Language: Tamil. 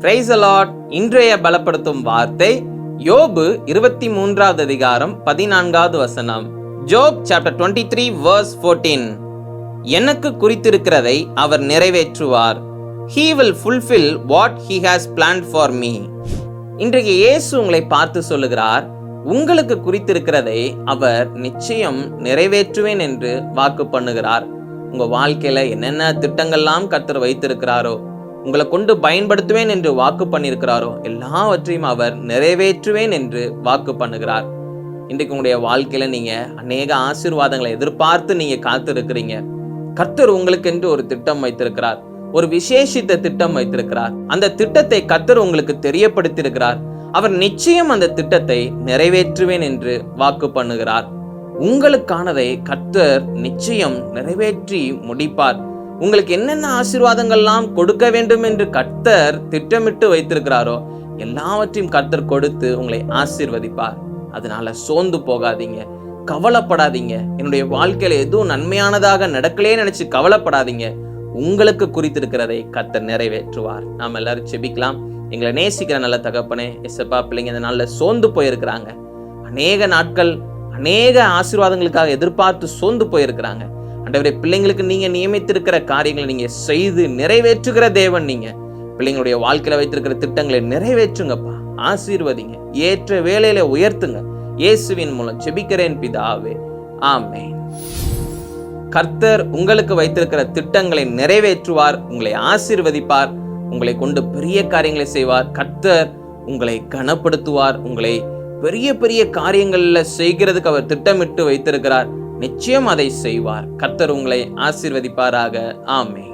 Praise the Lord. இன்றைய பலப்படுத்தும் வார்த்தை யோபு 23வது அதிகாரம் 14வது வசனம். ஜோப் சாப்டர் 23 verse 14. எனக்கு குறித்திருக்கிறதை அவர் நிறைவேற்றுவார். He will fulfill what he has planned for me. இன்றைக்கு இயேசு உங்களை பார்த்து சொல்லுகிறார், உங்களுக்கு குறித்திருக்கிறதை அவர் நிச்சயம் நிறைவேற்றுவேன் என்று வாக்கு பண்ணுகிறார். உங்க வாழ்க்கையில என்னென்ன திட்டங்கள்லாம் கர்த்தர் வைத்திருக்கிறாரோ, உங்களை கொண்டு பயன்படுத்துவேன் என்று வாக்கு பண்ணியிருக்கிறாரோ எல்லாவற்றையும் அவர் நிறைவேற்றுவேன் என்று வாக்கு பண்ணுகிறார். இன்றைக்கு உங்களுடைய வாழ்க்கையில நீங்க அநேக ஆசீர்வாதங்களை எதிர்பார்த்து நீங்க காத்திருக்கிறீங்க. கர்த்தர் உங்களுக்கு என்று ஒரு திட்டம் வைத்திருக்கிறார், ஒரு விசேஷித்த திட்டம் வைத்திருக்கிறார். அந்த திட்டத்தை கர்த்தர் உங்களுக்கு தெரியப்படுத்தியிருக்கிறார். அவர் நிச்சயம் அந்த திட்டத்தை நிறைவேற்றுவேன் என்று வாக்கு பண்ணுகிறார். உங்களுக்கானதை கர்த்தர் நிச்சயம் நிறைவேற்றி முடிப்பார். உங்களுக்கு என்னென்ன ஆசீர்வாதங்கள்லாம் கொடுக்க வேண்டும் என்று கர்த்தர் திட்டமிட்டு வைத்திருக்கிறாரோ எல்லாவற்றையும் கர்த்தர் கொடுத்து உங்களை ஆசீர்வதிப்பார். அதனால சோர்ந்து போகாதீங்க, கவலைப்படாதீங்க. என்னுடைய வாழ்க்கையில எதுவும் நன்மையானதாக நடக்கலே நினைச்சு கவலைப்படாதீங்க. உங்களுக்கு குறித்திருக்கிறதை கர்த்தர் நிறைவேற்றுவார். நாம் எல்லாரும் செபிக்கலாம். எங்களை நேசிக்கிற நல்ல தகப்பனே, எசப்பா, பிள்ளைங்க இந்த நாள்ல சோர்ந்து போயிருக்கிறாங்க. அநேக நாட்கள் அநேக ஆசீர்வாதங்களுக்காக எதிர்பார்த்து சோர்ந்து போயிருக்கிறாங்க. ஆண்டவரே, பிள்ளைங்களுக்கு நீங்க நியமித்திருக்கிற காரியங்களை நீங்க செய்து நிறைவேற்றுகிற தேவன். நீங்க பிள்ளைங்களுடைய வாழ்க்கையில வைத்திருக்கிற திட்டங்களை நிறைவேற்றுங்கப்பா, ஆசீர்வதிங்க, ஏற்ற வேளையில உயர்த்துங்க. இயேசுவின் மூலம் செபிக்கிறேன் பிதாவே, ஆமென். கர்த்தர் உங்களுக்கு வைத்திருக்கிற திட்டங்களை நிறைவேற்றுவார், உங்களை ஆசீர்வதிப்பார், உங்களை கொண்டு பெரிய காரியங்களை செய்வார். கர்த்தர் உங்களை கனப்படுத்துவார், உங்களை பெரிய பெரிய காரியங்கள்ல செய்கிறதுக்கு அவர் திட்டமிட்டு வைத்திருக்கிறார். நிச்சயம் அதை செய்வார். கர்த்தர் உங்களை ஆசீர்வதிப்பாராக. ஆமென்.